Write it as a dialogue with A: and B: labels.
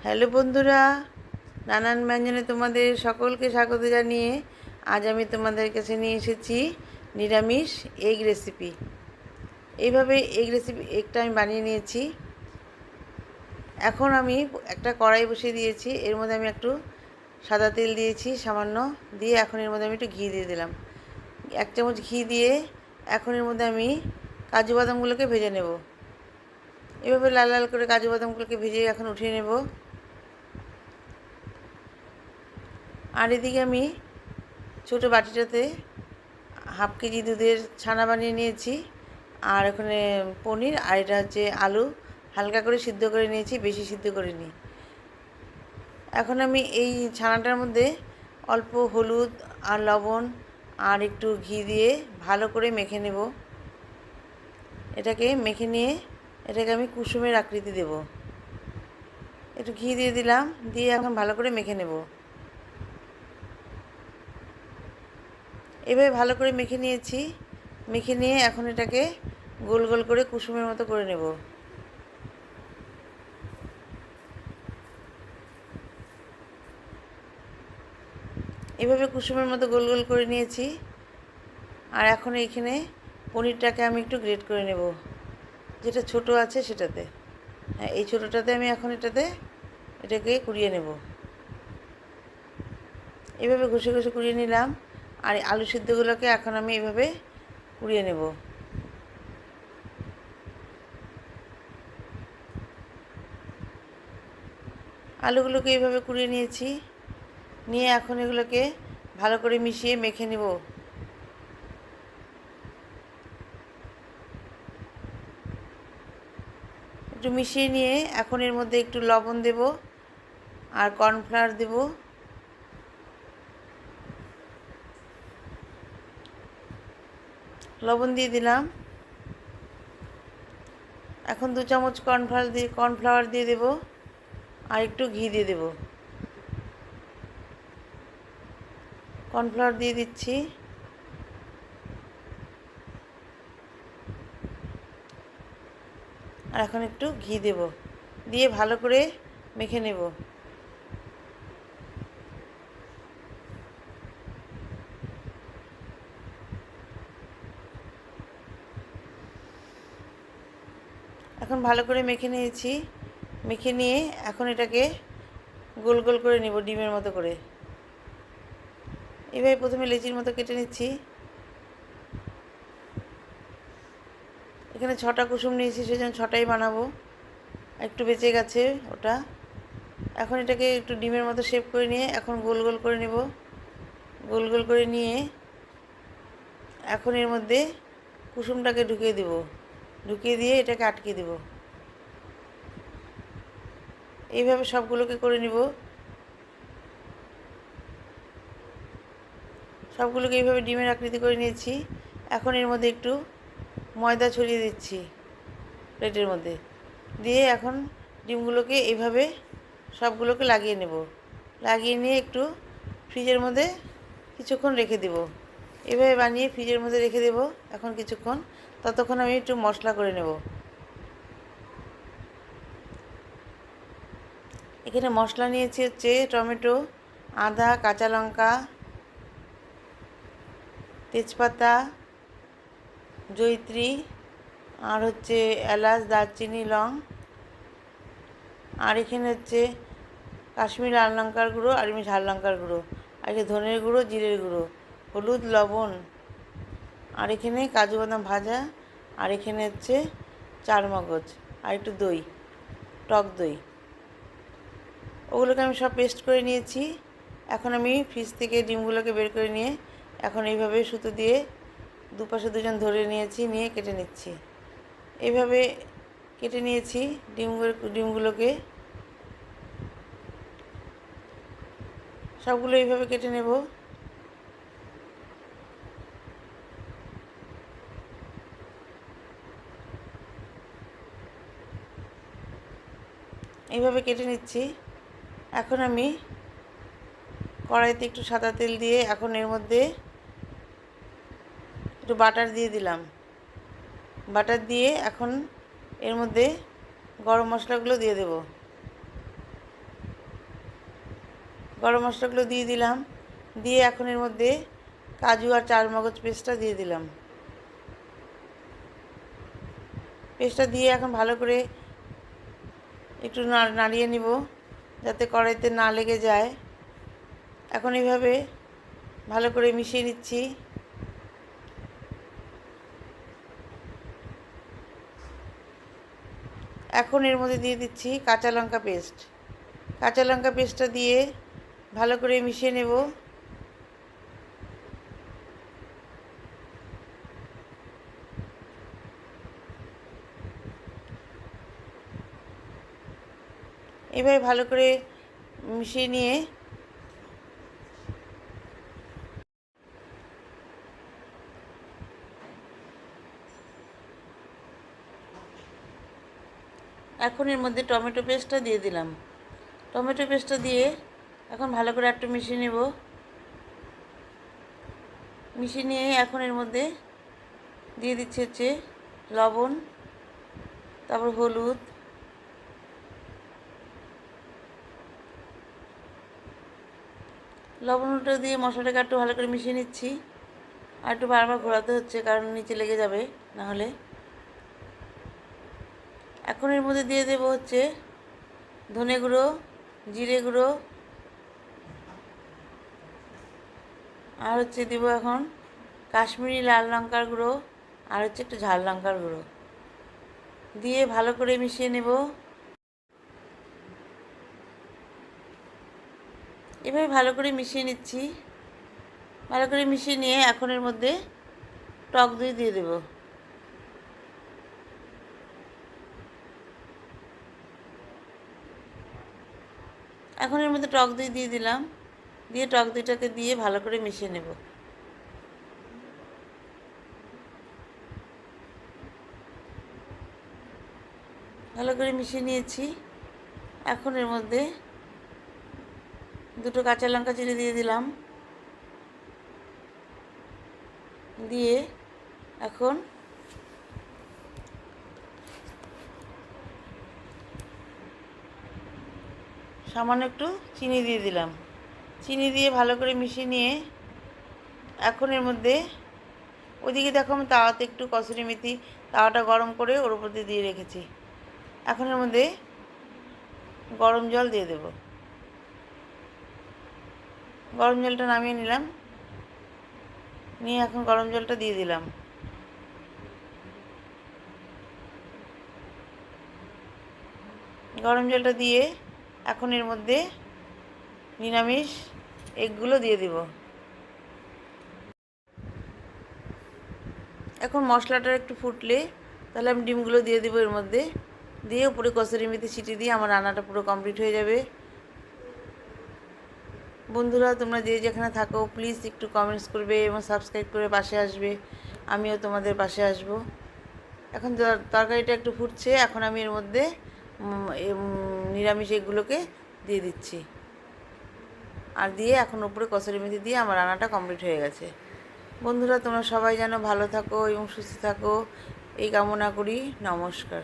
A: Hello বন্ধুরা, নানান ব্যঞ্জনে তোমাদের সকলকে স্বাগত জানিয়ে আজ আমি তোমাদের কাছে নিয়ে এসেছি নিরামিষ এগ রেসিপি। এইভাবে এগটা আমি বানিয়ে নিয়েছি। এখন আমি একটা কড়াই বসিয়ে দিয়েছি, এর মধ্যে আমি একটু সাদা তেল দিয়েছি সামান্য, দিয়ে এখন এর মধ্যে আমি একটু ঘি দিয়ে দিলাম, 1 চামচ ঘি দিয়ে এখন এর মধ্যে আমি কাজু বাদামগুলোকে ভেজে নেব। এভাবে লাল লাল করে কাজু বাদামগুলোকে ভেজে এখন উঠিয়ে নেব। আর এদিকে আমি ছোটো বাটিটাতে হাফ কেজি দুধের ছানা বানিয়ে নিয়েছি, আর ওখানে পনির, আর এটা হচ্ছে আলু হালকা করে সিদ্ধ করে নিয়েছি, বেশি সিদ্ধ করিনি। এখন আমি এই ছানাটার মধ্যে অল্প হলুদ আর লবণ আর একটু ঘি দিয়ে ভালো করে মেখে নেব। এটাকে মেখে নিয়ে এটাকে আমি কুসুমের আকৃতি দেব। একটু ঘি দিয়ে দিলাম, দিয়ে এখন ভালো করে মেখে নেব। এভাবে ভালো করে মেখে নিয়েছি। মেখে নিয়ে এখন এটাকে গোল গোল করে কুসুমের মতো করে নেব। এভাবে কুসুমের মতো গোল গোল করে নিয়েছি। আর এখন এইখানে পনিরটাকে আমি একটু গ্রেট করে নেব, যেটা ছোট আছে সেটাতে। হ্যাঁ, এই ছোটোটাতে আমি এখন এটাকে কুড়িয়ে নেব। এভাবে ঘষে ঘষে কুড়িয়ে নিলাম। আর আলু সিদ্ধগুলোকে এখন আমি এভাবে কুড়িয়ে নেব। আলুগুলোকে এইভাবে কুড়িয়ে নিয়েছি, নিয়ে এখন এগুলোকে ভালো করে মিশিয়ে মেখে নেব। একটু মিশিয়ে নিয়ে এখন এর মধ্যে একটু লবণ দেব আর কর্নফ্লাওয়ার দেব। লবণ দিয়ে দিলাম। এখন 2 চামচ কর্নফ্লাওয়ার দিয়ে দেব, আর একটু ঘি দিয়ে দেব। কর্নফ্লাওয়ার দিয়ে দিচ্ছি। আর এখন একটু ঘি দেব, দিয়ে ভালো করে মেখে নেব। এখন ভালো করে মেখে নিয়েছি। মেখে নিয়ে এখন এটাকে গোল গোল করে নেব, ডিমের মতো করে। এভাবে প্রথমে লেচির মতো কেটে নিচ্ছি। এখানে 6টা কুসুম নিয়েছি, সেজন্য 6টাই বানাবো, একটু বেঁচে গেছে ওটা। এখন এটাকে একটু ডিমের মতো শেপ করে নিয়ে এখন গোল গোল করে নেব। গোল গোল করে নিয়ে এখন এর মধ্যে কুসুমটাকে ঢুকিয়ে দেব, ঢুকিয়ে দিয়ে এটাকে আটকে দেব। এইভাবে সবগুলোকে করে নিব। সবগুলোকে এইভাবে ডিমের আকৃতি করে নিয়েছি। এখন এর মধ্যে একটু ময়দা ছড়িয়ে দিচ্ছি প্লেটের মধ্যে, দিয়ে এখন ডিমগুলোকে এইভাবে সবগুলোকে লাগিয়ে নেব। লাগিয়ে নিয়ে একটু ফ্রিজের মধ্যে কিছুক্ষণ রেখে দেব। এভাবে বানিয়ে ফ্রিজের মধ্যে রেখে দেব এখন কিছুক্ষণ। ততক্ষণ আমি একটু মশলা করে নেব। এখানে মশলা নিয়েছি হচ্ছে টমেটো, আদা, কাঁচা লঙ্কা, তেজপাতা, জয়িত্রী, আর হচ্ছে এলাচ, দারচিনি, লং, আর এখানে হচ্ছে কাশ্মীরি লাল লঙ্কার গুঁড়ো, আর এমনি ঝাল লঙ্কার গুঁড়ো, আর এখানে ধনের গুঁড়ো, জিরের গুঁড়ো, হলুদ, লবণ, আর এখানে কাজু বাদাম ভাজা, আর এখানে হচ্ছে চারমগজ, আর একটু দই, টক দই। ওগুলোকে আমি সব পেস্ট করে নিয়েছি। এখন আমি ফ্রিজ থেকে ডিমগুলোকে বের করে নিয়ে এখন এইভাবে সুতো দিয়ে দুপাশে দুজন ধরে নিয়েছি, নিয়ে কেটে নিচ্ছি। এইভাবে কেটে নিয়েছি ডিমগুলোকে সবগুলো এইভাবে কেটে নেব। এইভাবে কেটে নিচ্ছি। এখন আমি কড়াইতে একটু সাদা তেল দিয়ে এখন এর মধ্যে একটু বাটার দিয়ে দিলাম। বাটার দিয়ে এখন এর মধ্যে গরম মশলাগুলো দিয়ে দেব। গরম মশলাগুলো দিয়ে দিলাম। দিয়ে এখন এর মধ্যে কাজু আর চারমগজ পেস্টটা দিয়ে দিলাম। পেস্টটা দিয়ে এখন ভালো করে একটু নাড়িয়ে নিব যাতে কড়াইতে না লেগে যায়। এখন এইভাবে ভালো করে মিশিয়ে নিচ্ছি। এখন এর মধ্যে দিয়ে দিচ্ছি কাঁচা লঙ্কা পেস্ট। কাঁচা লঙ্কা পেস্টটা দিয়ে ভালো করে মিশিয়ে নেব। এভাবে ভালো করে মিশিয়ে নিয়ে এখন এর মধ্যে টমেটো পেস্টটা দিয়ে দিলাম। টমেটো পেস্টটা দিয়ে এখন ভালো করে একটু মিশিয়ে নেব। মিশিয়ে নিয়ে এখন এর মধ্যে দিয়ে দিচ্ছে লবণ, তারপর হলুদ, লবণটা দিয়ে মশলাটাকে একটু ভালো করে মিশিয়ে নিচ্ছি। আর একটু বারবার ঘোরাতে হচ্ছে কারণ নিচে লেগে যাবে নাহলে। এখন এর মধ্যে দিয়ে দেবো ধনে গুঁড়ো, জিরে গুঁড়ো, আর দেবো এখন কাশ্মীরি লাল লঙ্কার গুঁড়ো, আর একটু ঝাল লঙ্কার গুঁড়ো দিয়ে ভালো করে মিশিয়ে নেব। এভাবে ভালো করে মিশিয়ে নিচ্ছি। ভালো করে মিশিয়ে নিয়ে এখন এর মধ্যে টক দই দিয়ে দেব। এখন এর মধ্যে টক দই দিয়ে দিলাম। দিয়ে টক দইটাকে দিয়ে ভালো করে মিশিয়ে নেব। ভালো করে মিশিয়ে নিয়েছি। এখন এর মধ্যে দুটো কাঁচা লঙ্কা চিড়ে দিয়ে দিলাম। দিয়ে এখন সামান্য একটু চিনি দিয়ে দিলাম। চিনি দিয়ে ভালো করে মিশিয়ে নিয়ে এখন এর মধ্যে ওইদিকে দেখো আমি তাওয়াতে একটু কসুরি মেথি তাওয়াটা গরম করে ওর উপর দিয়ে রেখেছি। এখন এর মধ্যে গরম জল দিয়ে দেব। গরম জলটা নামিয়ে নিলাম। নিয়ে এখন গরম জলটা দিয়ে দিলাম। গরম জলটা দিয়ে এখন এর মধ্যে নিরামিষ এগগুলো দিয়ে দিব। এখন মশলাটা একটু ফুটলে তাহলে আমি ডিমগুলো দিয়ে দেবো এর মধ্যে। দিয়ে উপরে কসুরি মেথি ছিটিয়ে দিয়ে আমার রান্নাটা পুরো কমপ্লিট হয়ে যাবে। বন্ধুরা তোমরা যে যেখানে থাকো প্লিজ একটু কমেন্টস করবে এবং সাবস্ক্রাইব করে পাশে আসবে। আমিও তোমাদের পাশে আসব। এখন তরকারিটা একটু ফুটছে। এখন আমি এর মধ্যে নিরামিষ এগুলোকে দিয়ে দিচ্ছি। আর দিয়ে এখন উপরে কসুরি মেথি দিয়ে আমার রান্নাটা কমপ্লিট হয়ে গেছে। বন্ধুরা তোমরা সবাই যেন ভালো থাকো এবং সুস্থ থাকো এই কামনা করি। নমস্কার।